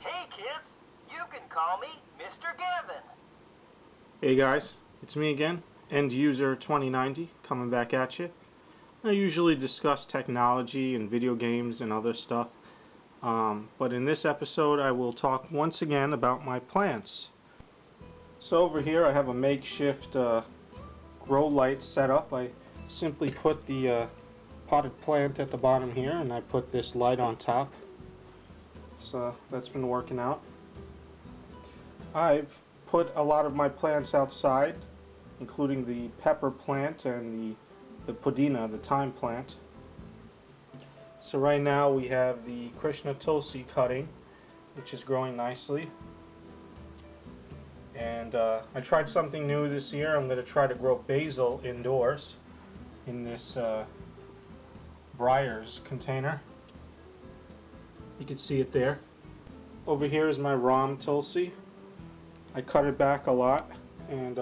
Hey kids, you can call me Mr. Gavin. Hey guys, it's me again, End User 2090, coming back at you. I usually discuss technology and video games and other stuff, but in this episode I will talk once again about my plants. So over here I have a makeshift grow light set up. I simply put the potted plant at the bottom here and I put this light on top. So that's been working out. I've put a lot of my plants outside, including the pepper plant and the pudina, the thyme plant. So right now we have the Krishna Tulsi cutting, which is growing nicely. And I tried something new this year. I'm going to try to grow basil indoors in this Breyers container. You can see it there. Over here is my Ram Tulsi. I cut it back a lot and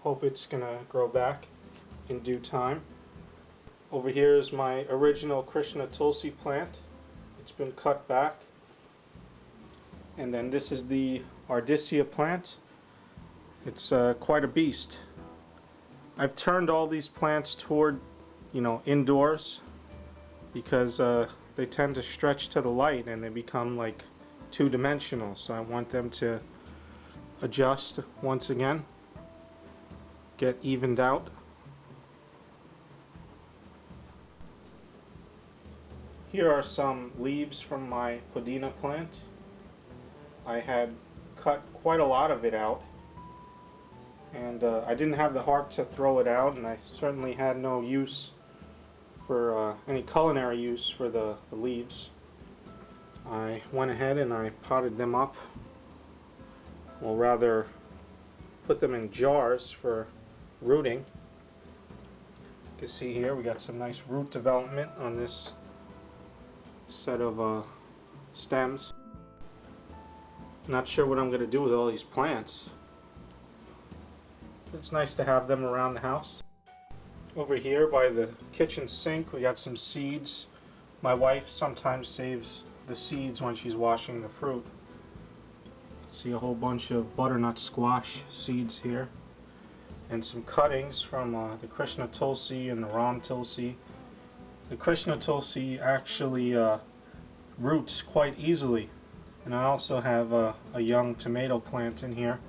hope it's going to grow back in due time. Over here is my original Krishna Tulsi plant. It's been cut back. And then this is the Ardisia plant. It's quite a beast. I've turned all these plants toward, indoors because they tend to stretch to the light and they become like two-dimensional. So I want them to adjust once again, get evened out. Here are some leaves from my pudina plant. I had cut quite a lot of it out, and I didn't have the heart to throw it out, and I certainly had no use for any culinary use for the leaves. I went ahead and I potted them up, or rather put them in jars for rooting. You can see here we got some nice root development on this set of stems. Not sure what I'm going to do with all these plants. It's nice to have them around the house. Over here by the kitchen sink we got some seeds. My wife sometimes saves the seeds when she's washing the fruit. See a whole bunch of butternut squash seeds here, and some cuttings from the Krishna Tulsi and the Ram Tulsi. The Krishna Tulsi actually roots quite easily, and I also have a young tomato plant in here,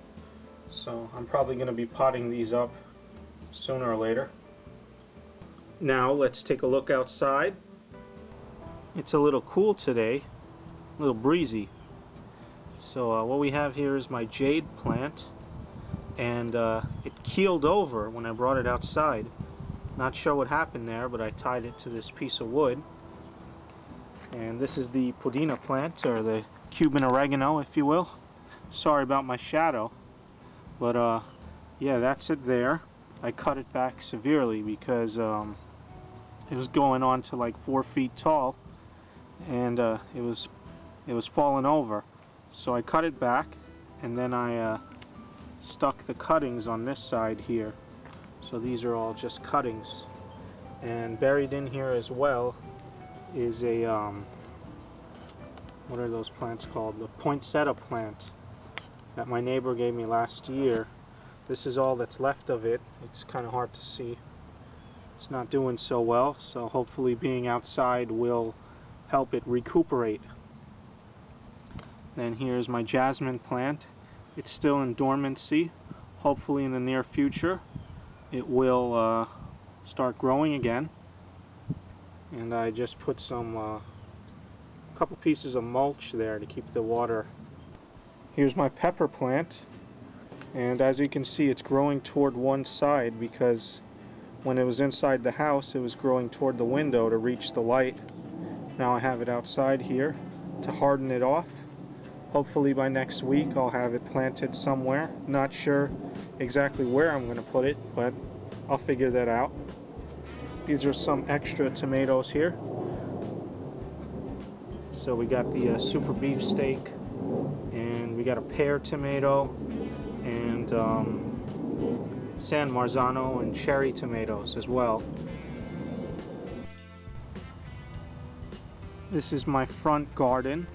so I'm probably going to be potting these up sooner or later. Now let's take a look outside. It's a little cool today, a little breezy. So what we have here is my jade plant, and it keeled over when I brought it outside. Not sure what happened there, but I tied it to this piece of wood. And this is the pudina plant, or the Cuban oregano, if you will. Sorry about my shadow, but yeah, that's it there. I cut it back severely because it was going on to like 4 feet tall, and it was falling over. So I cut it back, and then I stuck the cuttings on this side here. So these are all just cuttings. And buried in here as well is a what are those plants called? The poinsettia plant that my neighbor gave me last year. This is all that's left of it. It's kind of hard to see. It's not doing so well, so hopefully being outside will help it recuperate. Then here's my jasmine plant. It's still in dormancy. Hopefully in the near future it will start growing again. And I just put some couple pieces of mulch there to keep the water. Here's my pepper plant, and as you can see it's growing toward one side because when it was inside the house it was growing toward the window to reach the light. Now I have it outside here to harden it off. Hopefully by next week I'll have it planted somewhere. Not sure exactly where I'm going to put it, but I'll figure that out. These are some extra tomatoes here. So we got the super beef steak, and we got a pear tomato, and San Marzano and cherry tomatoes as well. This is my front garden.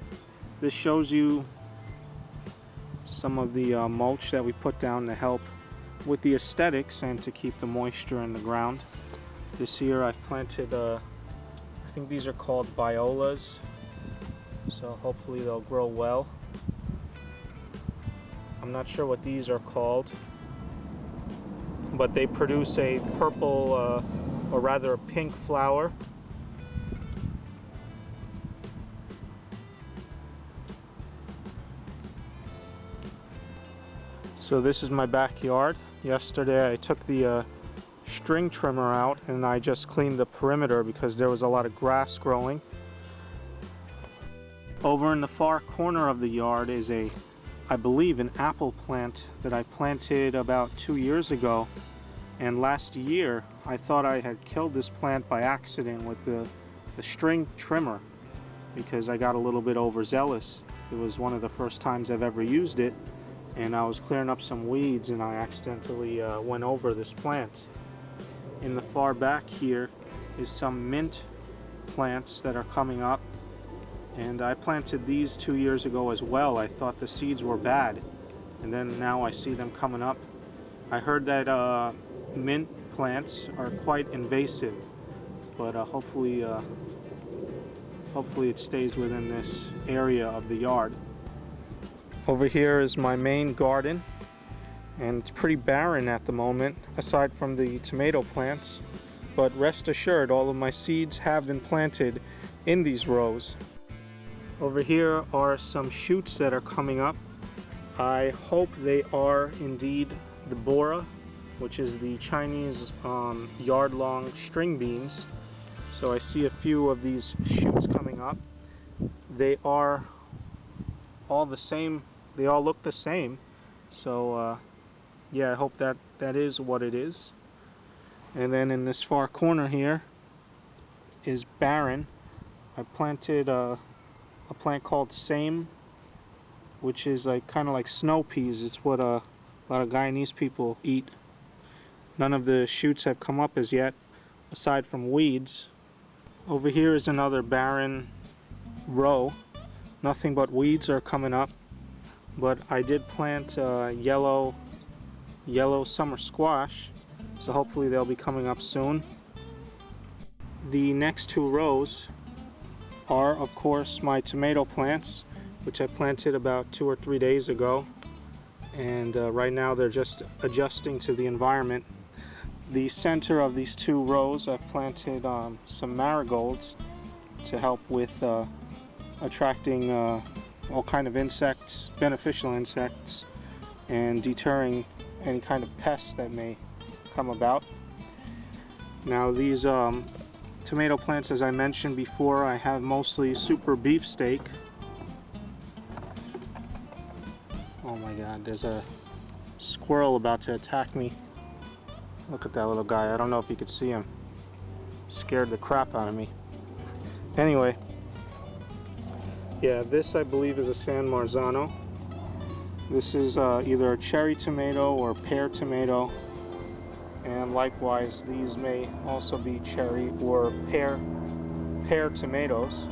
This shows you some of the mulch that we put down to help with the aesthetics and to keep the moisture in the ground. This year I planted, I think these are called violas, so hopefully they'll grow well. I'm not sure what these are called, but they produce a purple, or rather a pink flower. So this is my backyard. Yesterday I took the string trimmer out and I just cleaned the perimeter because there was a lot of grass growing. Over in the far corner of the yard is I believe an apple plant that I planted about 2 years ago, and last year I thought I had killed this plant by accident with the string trimmer because I got a little bit overzealous. It was one of the first times I've ever used it, and I was clearing up some weeds and I accidentally went over this plant. In the far back here is some mint plants that are coming up, and I planted these 2 years ago as well. I thought the seeds were bad, and then now I see them coming up. I heard that mint plants are quite invasive, but hopefully it stays within this area of the yard. Over here is my main garden, and it's pretty barren at the moment aside from the tomato plants, but rest assured all of my seeds have been planted in these rows. Over here are some shoots that are coming up. I hope they are indeed the bora, which is the Chinese yard-long string beans. So I see a few of these shoots coming up. They are all the same. They all look the same. So yeah, I hope that is what it is. And then in this far corner here is barren. I planted a plant called same, which is like kind of like snow peas. It's what a lot of Guyanese people eat. None of the shoots have come up as yet, aside from weeds. Over here is another barren row. Nothing but weeds are coming up, but I did plant yellow summer squash, so hopefully they'll be coming up soon. The next two rows are, of course, my tomato plants, which I planted about 2 or 3 days ago, and right now they're just adjusting to the environment. The center of these 2 rows I've planted some marigolds to help with attracting all kind of insects, beneficial insects, and deterring any kind of pests that may come about. Now these tomato plants, as I mentioned before, I have mostly super beefsteak. Oh my god, there's a squirrel about to attack me. Look at that little guy. I don't know if you could see him. Scared the crap out of me. Anyway, yeah, this I believe is a San Marzano. This is either a cherry tomato or pear tomato, and likewise these may also be cherry or pear tomatoes.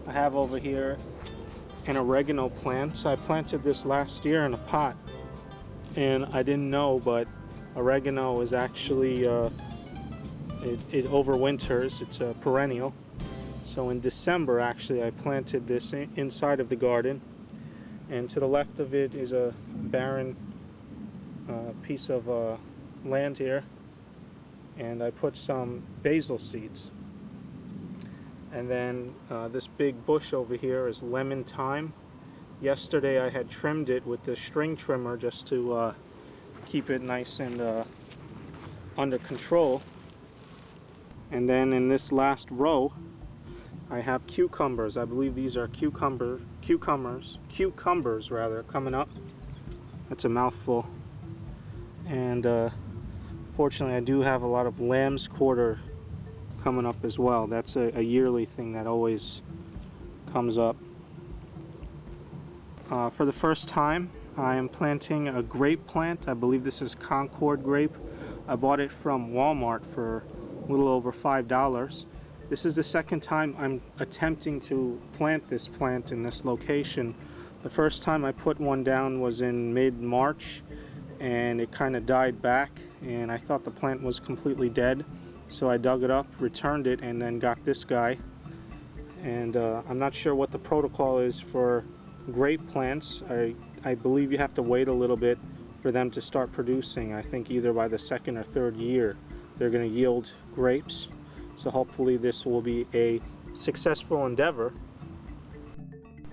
I have over here an oregano plant. I planted this last year in a pot, and I didn't know, but oregano is actually it overwinters. It's a perennial. So in December actually I planted this inside of the garden, and to the left of it is a barren piece of land here, and I put some basil seeds. And then this big bush over here is lemon thyme. Yesterday I had trimmed it with the string trimmer just to keep it nice and under control. And then in this last row I have cucumbers. I believe these are cucumbers rather, coming up. That's a mouthful. And fortunately I do have a lot of lamb's quarter coming up as well. That's a yearly thing that always comes up. For the first time I am planting a grape plant. I believe this is Concord grape. I bought it from Walmart for a little over $5. This is the second time I'm attempting to plant this plant in this location. The first time I put one down was in mid-March, and it kind of died back, and I thought the plant was completely dead, so I dug it up, returned it, and then got this guy. And I'm not sure what the protocol is for grape plants. I believe you have to wait a little bit for them to start producing. I think either by the second or third year they're going to yield grapes. So hopefully this will be a successful endeavor.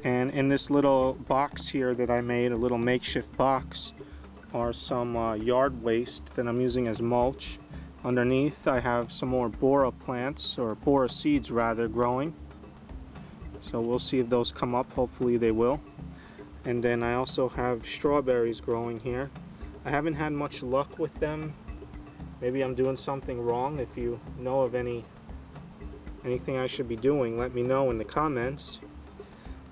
And in this little box here that I made, a little makeshift box, are some yard waste that I'm using as mulch. Underneath I have some more bora plants, or bora seeds rather, growing. So we'll see if those come up. Hopefully they will. And then I also have strawberries growing here. I haven't had much luck with them. Maybe I'm doing something wrong. If you know of anything I should be doing, let me know in the comments.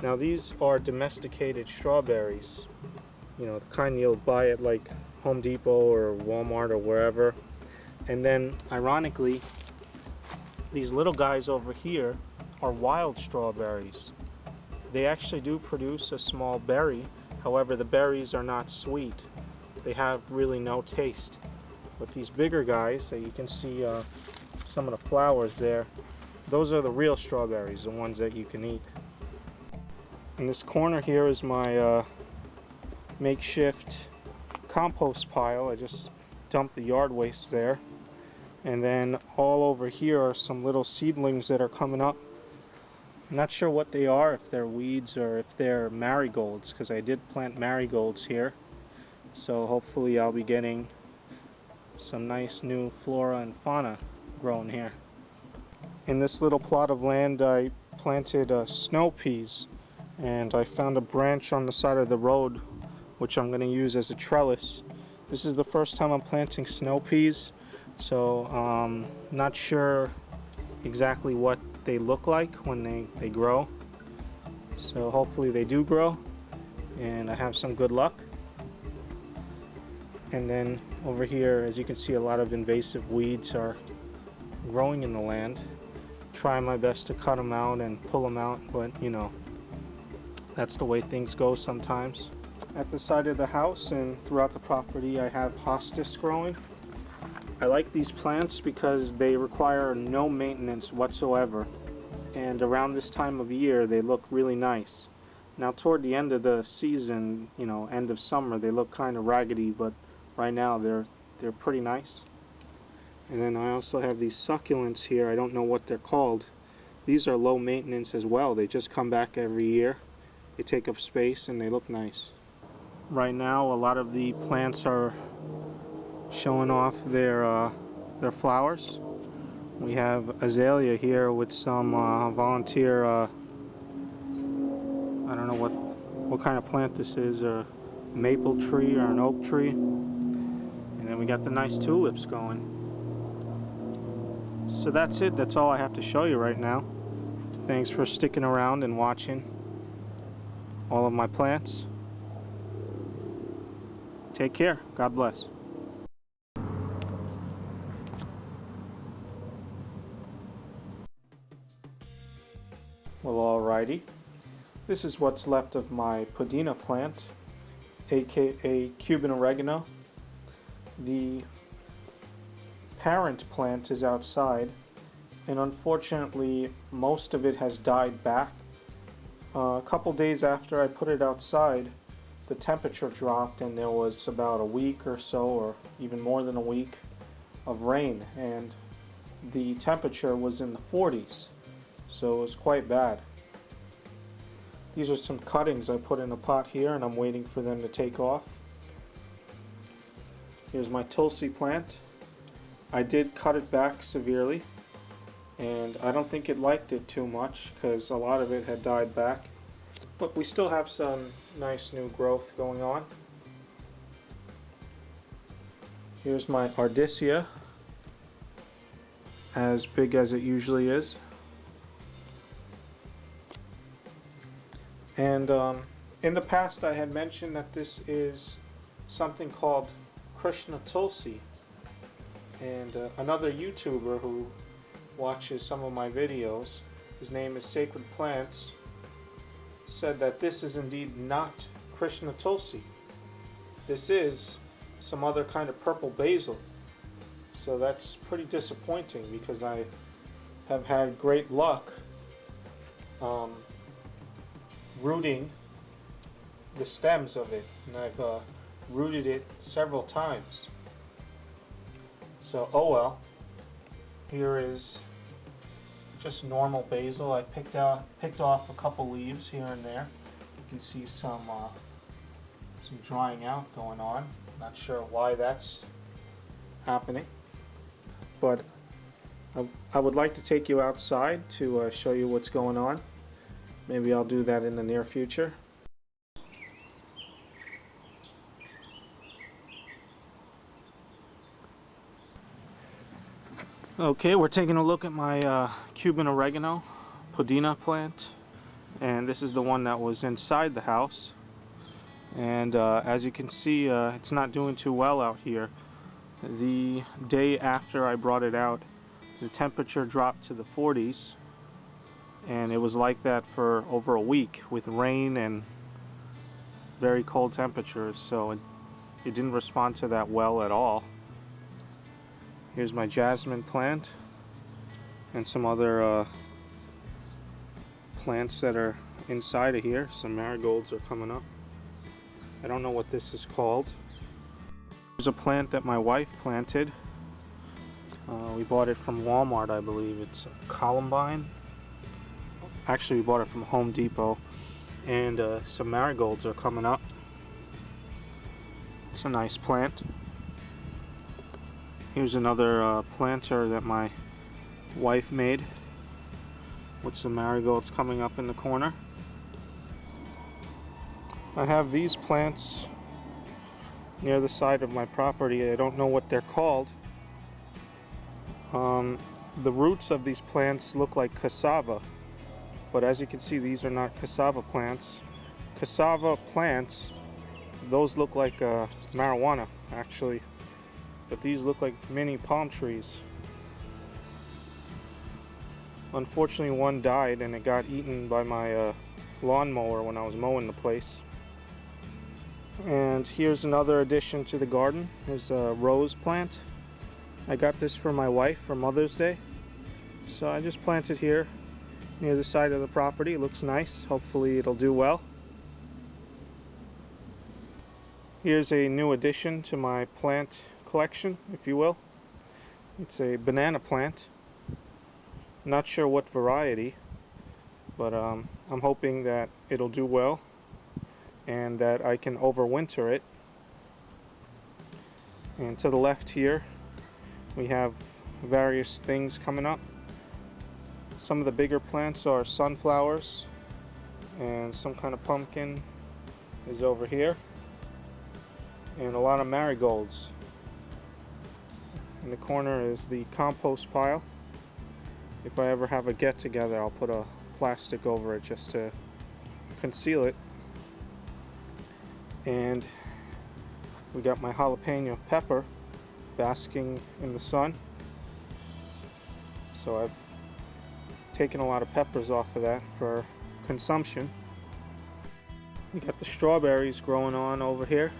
Now these are domesticated strawberries, you know, the kind you'll buy at like Home Depot or Walmart or wherever. And then ironically, these little guys over here are wild strawberries. They actually do produce a small berry, however the berries are not sweet. They have really no taste. But these bigger guys that you can see some of the flowers there, those are the real strawberries, the ones that you can eat. In this corner here is my makeshift compost pile. I just dumped the yard waste there. And then all over here are some little seedlings that are coming up. I'm not sure what they are, if they're weeds or if they're marigolds, because I did plant marigolds here. So hopefully I'll be getting some nice new flora and fauna growing here. In this little plot of land I planted snow peas. And I found a branch on the side of the road which I'm going to use as a trellis. This is the first time I'm planting snow peas, so not sure exactly what they look like when they grow. So hopefully they do grow and I have some good luck. And then over here, as you can see, a lot of invasive weeds are growing in the land. Try my best to cut them out and pull them out, but you know, that's the way things go sometimes. At the side of the house and throughout the property I have hostas growing. I like these plants because they require no maintenance whatsoever, and around this time of year they look really nice. Now toward the end of the season, you know, end of summer, they look kind of raggedy, but right now they're pretty nice. And then I also have these succulents here. I don't know what they're called. These are low maintenance as well. They just come back every year. They take up space and they look nice. Right now a lot of the plants are showing off their flowers. We have azalea here with some volunteer, I don't know what kind of plant this is, a maple tree or an oak tree. And then we got the nice tulips going. So that's it. That's all I have to show you right now. Thanks for sticking around and watching all of my plants. Take care. God bless. Well, alrighty. This is what's left of my Pudina plant, aka Cuban oregano. The parent plant is outside, and unfortunately most of it has died back. A couple days after I put it outside, the temperature dropped and there was about a week or so, or even more than a week, of rain, and the temperature was in the 40s, so it was quite bad. These are some cuttings I put in a pot here and I'm waiting for them to take off. Here's my Tulsi plant. I did cut it back severely, and I don't think it liked it too much because a lot of it had died back. But we still have some nice new growth going on. Here's my Ardisia, as big as it usually is. And in the past I had mentioned that this is something called Krishna Tulsi. And another YouTuber who watches some of my videos, his name is Sacred Plants, said that this is indeed not Krishna Tulsi. This is some other kind of purple basil. So that's pretty disappointing because I have had great luck rooting the stems of it, and I've rooted it several times. So oh well. Here is just normal basil. I picked off a couple leaves here and there. You can see some drying out going on. Not sure why that's happening, but I would like to take you outside to show you what's going on. Maybe I'll do that in the near future. Okay, we're taking a look at my Cuban oregano Podina plant, and this is the one that was inside the house. And as you can see, it's not doing too well out here. The day after I brought it out, the temperature dropped to the 40s, and it was like that for over a week with rain and very cold temperatures, so it didn't respond to that well at all. Here's my jasmine plant and some other plants that are inside of here. Some marigolds are coming up. I don't know what this is called. There's a plant that my wife planted. We bought it from Walmart, I believe. It's a columbine. Actually, we bought it from Home Depot. And some marigolds are coming up. It's a nice plant. Here's another planter that my wife made with some marigolds coming up in the corner. I have these plants near the side of my property. I don't know what they're called. The roots of these plants look like cassava, but as you can see, these are not cassava plants. Cassava plants, those look like marijuana actually, but these look like mini palm trees. Unfortunately, one died and it got eaten by my lawnmower when I was mowing the place. And here's another addition to the garden. Here's a rose plant. I got this for my wife for Mother's Day, so I just planted here near the side of the property. It looks nice. Hopefully it'll do well. Here's a new addition to my plant collection, if you will. It's a banana plant. Not sure what variety, but I'm hoping that it'll do well and that I can overwinter it. And to the left here we have various things coming up. Some of the bigger plants are sunflowers, and some kind of pumpkin is over here, and a lot of marigolds. In the corner is the compost pile. If I ever have a get-together, I'll put a plastic over it just to conceal it. And we got my jalapeno pepper basking in the sun. So I've taken a lot of peppers off of that for consumption. We got the strawberries growing on over here.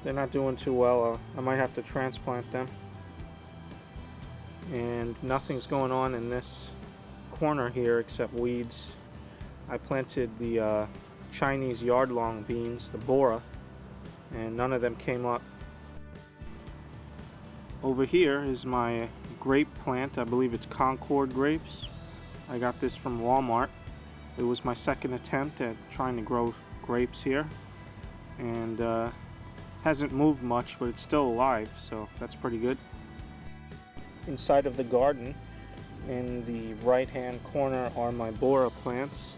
They're not doing too well. I might have to transplant them. And nothing's going on in this corner here except weeds. I planted the Chinese yard-long beans, the Bora, and none of them came up. Over here is my grape plant. I believe it's Concord grapes. I got this from Walmart. It was my second attempt at trying to grow grapes here, and hasn't moved much, but it's still alive, so that's pretty good. Inside of the garden, in the right hand corner, are my Bora plants,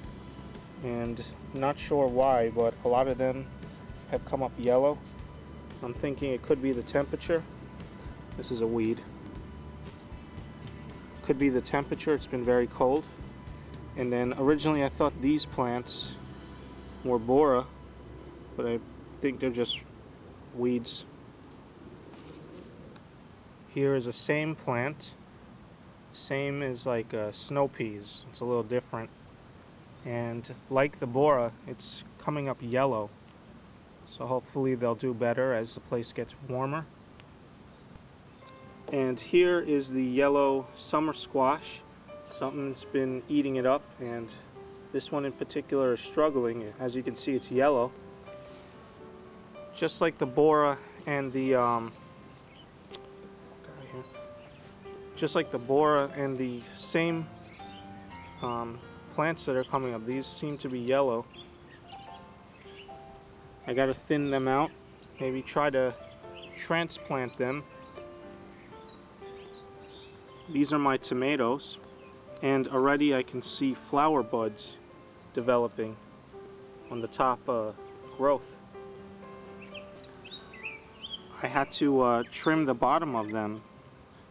and not sure why, but a lot of them have come up yellow. I'm thinking it could be the temperature. This is a weed. Could be the temperature. It's been very cold. And then originally I thought these plants were Bora, but I think they're just weeds. Here is a same plant. Same as like snow peas. It's a little different. and like the Bora, it's coming up yellow. So hopefully they'll do better as the place gets warmer. And here is the yellow summer squash. Something's been eating it up, and this one in particular is struggling. As you can see, it's yellow. Just like the Bora and the same plants that are coming up, these seem to be yellow. I gotta thin them out, maybe try to transplant them. These are my tomatoes, and already I can see flower buds developing on the top growth. I had to trim the bottom of them,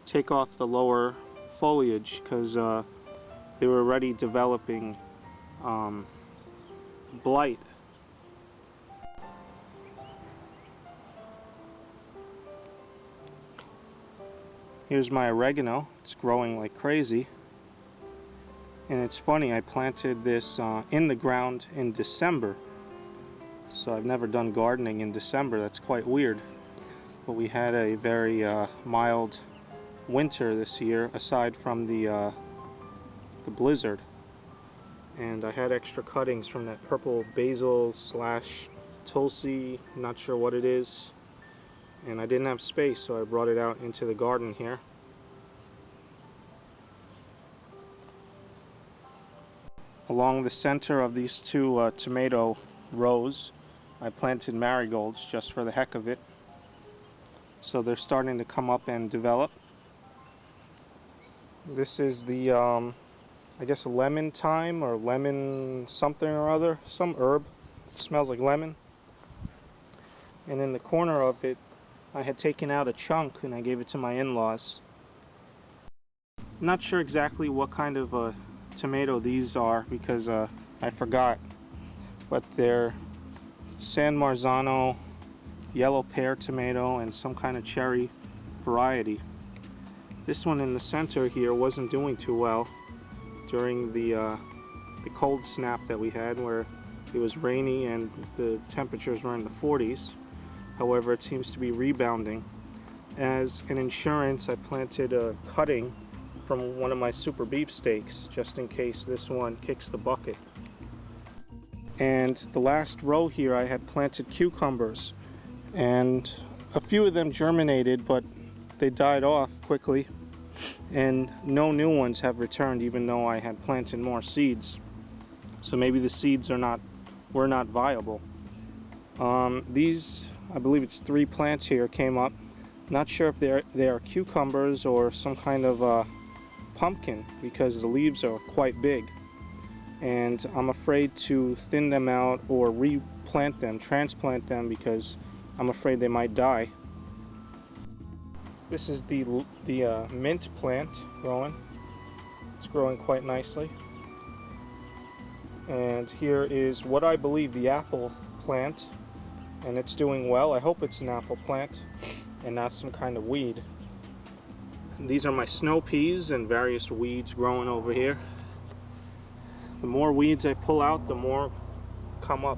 take off the lower foliage, because they were already developing blight. Here's my oregano. It's growing like crazy. And it's funny, I planted this in the ground in December. So I've never done gardening in December. That's quite weird. But we had a very mild winter this year, aside from the blizzard. And I had extra cuttings from that purple basil / tulsi, not sure what it is. And I didn't have space, so I brought it out into the garden here. Along the center of these two tomato rows, I planted marigolds just for the heck of it. So they're starting to come up and develop. This is the, I guess, lemon thyme or lemon something or other, some herb. It smells like lemon. And in the corner of it, I had taken out a chunk and I gave it to my in-laws. I'm not sure exactly what kind of tomato these are because I forgot, but they're San Marzano yellow pear tomato and some kind of cherry variety. This one in the center here wasn't doing too well during the cold snap that we had, where it was rainy and the temperatures were in the 40s. However, it seems to be rebounding. As an insurance, I planted a cutting from one of my super beefsteaks, just in case this one kicks the bucket. And the last row here, I had planted cucumbers, and a few of them germinated, but they died off quickly, and no new ones have returned, even though I had planted more seeds. So maybe the seeds were not viable. These, I believe it's 3 plants here, came up. Not sure if they are cucumbers or some kind of pumpkin, because the leaves are quite big. And I'm afraid to thin them out or replant them, transplant them, because I'm afraid they might die. This is the mint plant growing. It's growing quite nicely. And here is what I believe the apple plant, and it's doing well. I hope it's an apple plant and not some kind of weed. And these are my snow peas and various weeds growing over here. The more weeds I pull out, the more come up.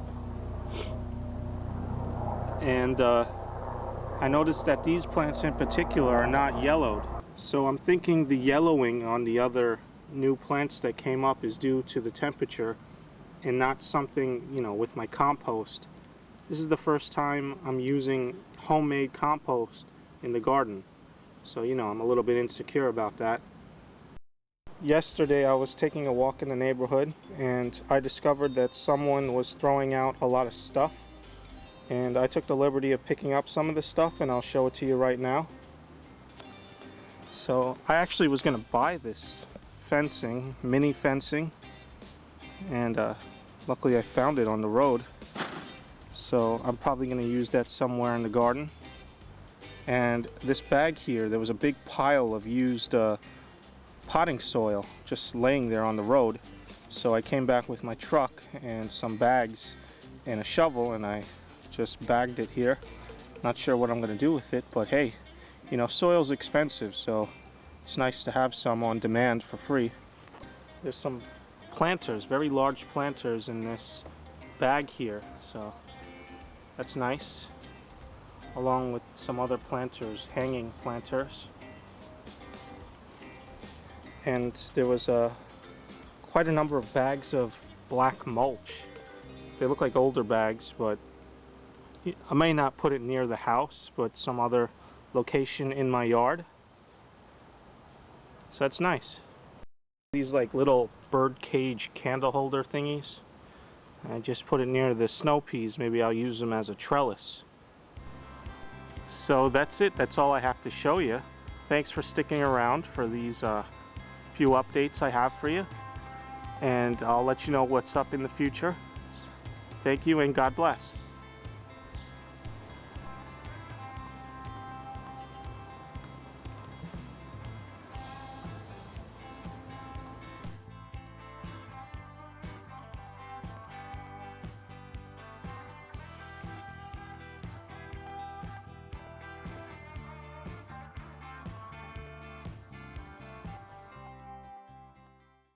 And I noticed that these plants in particular are not yellowed. So I'm thinking the yellowing on the other new plants that came up is due to the temperature and not something, with my compost. This is the first time I'm using homemade compost in the garden. So, I'm a little bit insecure about that. Yesterday I was taking a walk in the neighborhood and I discovered that someone was throwing out a lot of stuff. And I took the liberty of picking up some of the stuff, and I'll show it to you right now. So I actually was going to buy this fencing, mini fencing, and luckily I found it on the road. So I'm probably going to use that somewhere in the garden. And this bag here, there was a big pile of used potting soil just laying there on the road. So I came back with my truck and some bags and a shovel, and I just bagged it here. Not sure what I'm going to do with it, but hey, soil's expensive, so it's nice to have some on demand for free. There's some planters, very large planters in this bag here, so that's nice, along with some other planters, hanging planters. And there was quite a number of bags of black mulch. They look like older bags, but I may not put it near the house, but some other location in my yard. So that's nice. These like little bird cage candle holder thingies. I just put it near the snow peas. Maybe I'll use them as a trellis. So that's it. That's all I have to show you. Thanks for sticking around for these few updates I have for you. And I'll let you know what's up in the future. Thank you and God bless.